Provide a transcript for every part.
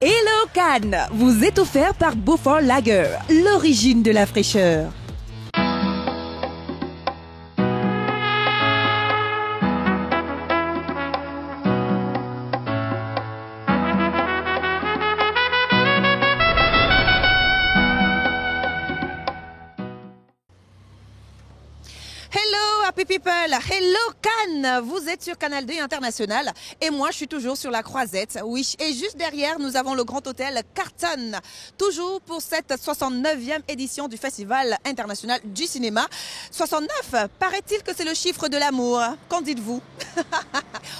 Hello Cannes vous est offert par Beaufort Lager, l'origine de la fraîcheur. Happy people, hello Cannes, vous êtes sur Canal 2 International et moi je suis toujours sur la Croisette, oui, et juste derrière nous avons le grand hôtel Carlton, toujours pour cette 69e édition du Festival International du Cinéma. 69, paraît-il que c'est le chiffre de l'amour, qu'en dites-vous?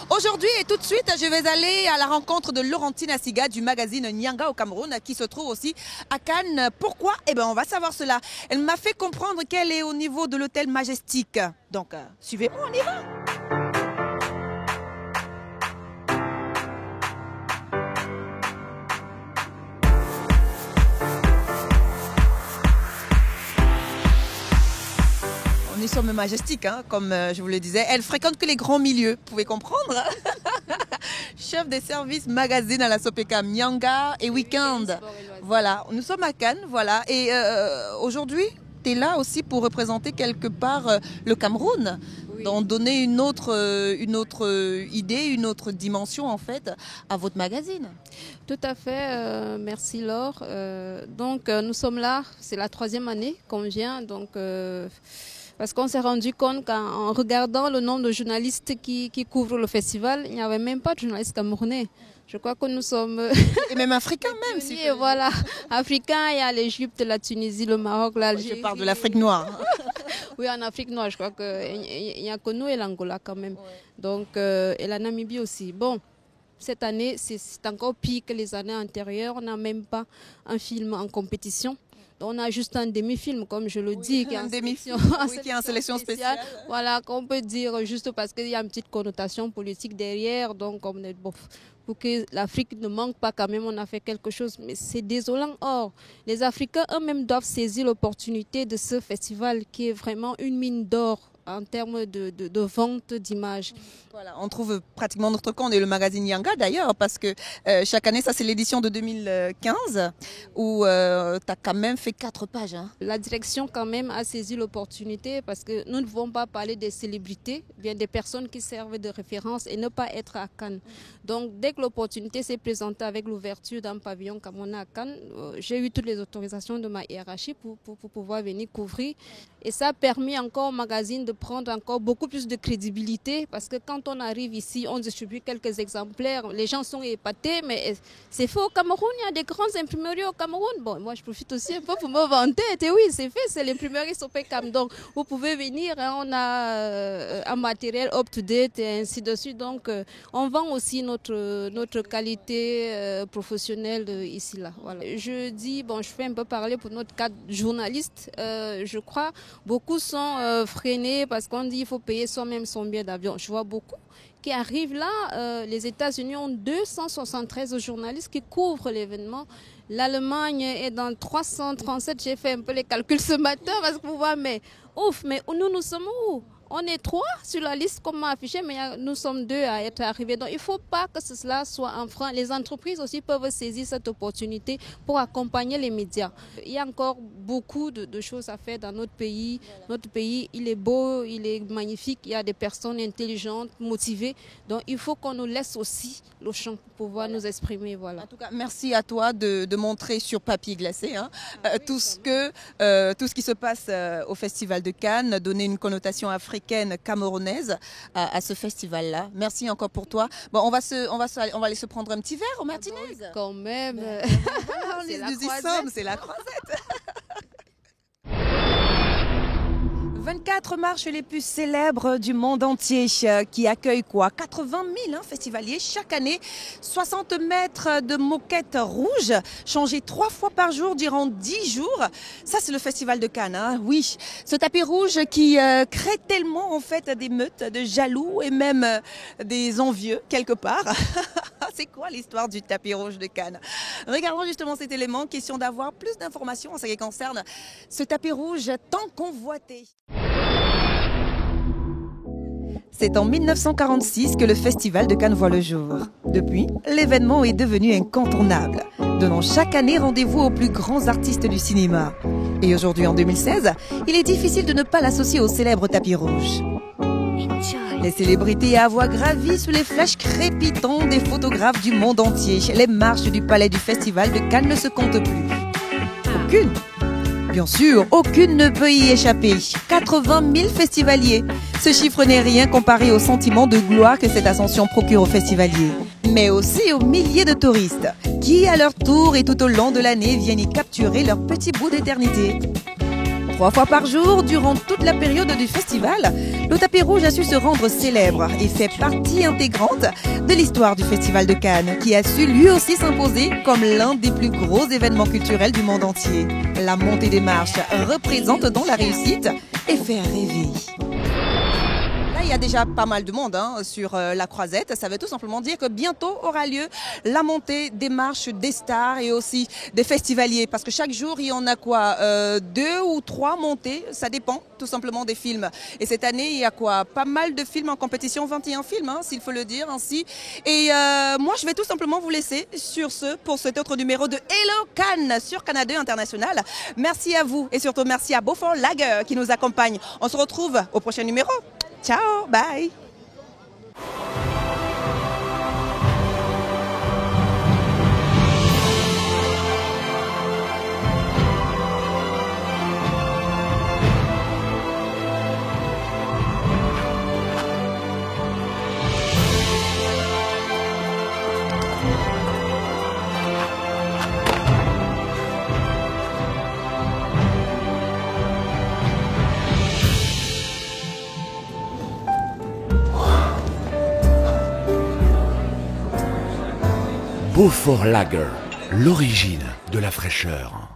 Aujourd'hui et tout de suite je vais aller à la rencontre de Laurentine Asiga du magazine Nyanga au Cameroun qui se trouve aussi à Cannes. Pourquoi? Eh bien on va savoir cela. Elle m'a fait comprendre qu'elle est au niveau de l'hôtel Majestic. Donc, suivez-moi, on y va. Nous sommes Majestic, hein, comme je vous le disais. Elle fréquente que les grands milieux, vous pouvez comprendre. Chef des services magazine à la Sopecam, Nyanga et Weekend. Voilà, nous sommes à Cannes, voilà. Et aujourd'hui, tu es là aussi pour représenter quelque part le Cameroun. Oui. Donc donner une autre idée, une autre dimension en fait à votre magazine. Tout à fait, merci Laure. Donc nous sommes là, c'est la 3e année qu'on vient, donc parce qu'on s'est rendu compte qu'en regardant le nombre de journalistes qui couvrent le festival, il n'y avait même pas de journalistes camerounais. Je crois que nous sommes... Et même africains même. Si voilà, africains, il y a l'Égypte, la Tunisie, le Maroc, l'Algérie. Je parle de l'Afrique noire. Oui, en Afrique noire, je crois qu'il n'y a que nous et l'Angola quand même. Ouais. Donc, et la Namibie aussi. Bon, cette année, c'est encore pire que les années antérieures. On n'a même pas un film en compétition. On a juste un demi-film, comme je le dis, qui est en sélection spéciale. Voilà, qu'on peut dire juste parce qu'il y a une petite connotation politique derrière. Donc, bon, pour que l'Afrique ne manque pas quand même, on a fait quelque chose. Mais c'est désolant. Or, les Africains eux-mêmes doivent saisir l'opportunité de ce festival qui est vraiment une mine d'or en termes de vente d'images. Voilà, on trouve pratiquement notre compte et le magazine Nyanga d'ailleurs, parce que chaque année, ça c'est l'édition de 2015, où tu as quand même fait 4 pages. Hein. La direction quand même a saisi l'opportunité, parce que nous ne pouvons pas parler des célébrités, bien des personnes qui servent de référence et ne pas être à Cannes. Donc dès que l'opportunité s'est présentée avec l'ouverture d'un pavillon camerounais à Cannes, j'ai eu toutes les autorisations de ma hiérarchie pour pouvoir venir couvrir. Et ça a permis encore au magazine de prendre encore beaucoup plus de crédibilité, parce que quand on arrive ici, on distribue quelques exemplaires, les gens sont épatés, mais c'est fait au Cameroun, il y a des grandes imprimeries au Cameroun. Bon, moi je profite aussi un peu pour me vanter, et oui, c'est fait, c'est l'imprimerie Sopecam, donc vous pouvez venir, hein, on a un matériel up-to-date et ainsi de suite, donc on vend aussi notre qualité professionnelle ici, là. Voilà. Je dis, bon, je fais un peu parler pour notre cadre journaliste, je crois, beaucoup sont freinés parce qu'on dit qu'il faut payer soi-même son billet d'avion. Je vois beaucoup qui arrivent là. Les États-Unis ont 273 journalistes qui couvrent l'événement. L'Allemagne est dans 337. J'ai fait un peu les calculs ce matin parce que vous voyez, mais ouf, mais nous sommes où? On est 3 sur la liste comme m'a affiché, mais nous sommes 2 à être arrivés. Donc il ne faut pas que cela soit un frein. Les entreprises aussi peuvent saisir cette opportunité pour accompagner les médias. Il y a encore beaucoup de choses à faire dans notre pays. Notre pays, il est beau, il est magnifique. Il y a des personnes intelligentes, motivées. Donc il faut qu'on nous laisse aussi le champ pour pouvoir nous exprimer. Voilà. En tout cas, merci à toi de montrer sur papier glacé tout ce qui se passe au Festival de Cannes, donner une connotation africaine camerounaise à ce festival-là. Merci encore pour toi. Bon, on va aller se prendre un petit verre au Martinez. Quand même. C'est la Croisette. 24 marches les plus célèbres du monde entier qui accueillent quoi 80 000 festivaliers chaque année, 60 mètres de moquette rouge, changés 3 fois par jour durant 10 jours. Ça, c'est le festival de Cannes, hein. Oui, ce tapis rouge qui crée tellement en fait des meutes de jaloux et même des envieux quelque part. C'est quoi l'histoire du tapis rouge de Cannes? Regardons justement cet élément, question d'avoir plus d'informations en ce qui concerne ce tapis rouge tant convoité. C'est en 1946 que le Festival de Cannes voit le jour. Depuis, l'événement est devenu incontournable, donnant chaque année rendez-vous aux plus grands artistes du cinéma. Et aujourd'hui, en 2016, il est difficile de ne pas l'associer au célèbre tapis rouge. Les célébrités à voix gravies sous les flashs crépitants des photographes du monde entier. Les marches du palais du Festival de Cannes ne se comptent plus. Aucune. Bien sûr, aucune ne peut y échapper. 80 000 festivaliers. Ce chiffre n'est rien comparé au sentiment de gloire que cette ascension procure aux festivaliers. Mais aussi aux milliers de touristes qui, à leur tour et tout au long de l'année, viennent y capturer leur petit bout d'éternité. 3 fois par jour, durant toute la période du festival, le tapis rouge a su se rendre célèbre et fait partie intégrante de l'histoire du Festival de Cannes, qui a su lui aussi s'imposer comme l'un des plus gros événements culturels du monde entier. La montée des marches représente donc la réussite et fait rêver. Là, il y a déjà pas mal de monde sur la Croisette. Ça veut tout simplement dire que bientôt aura lieu la montée des marches des stars et aussi des festivaliers. Parce que chaque jour, il y en a quoi 2 ou 3 montées, ça dépend tout simplement des films. Et cette année, il y a quoi pas mal de films en compétition, 21 films, s'il faut le dire ainsi. Et moi, je vais tout simplement vous laisser sur ce pour cet autre numéro de Hello Cannes sur Canal 2 International. Merci à vous et surtout merci à Beaufort Lager qui nous accompagne. On se retrouve au prochain numéro. Ciao, bye. Beaufort Lager, l'origine de la fraîcheur.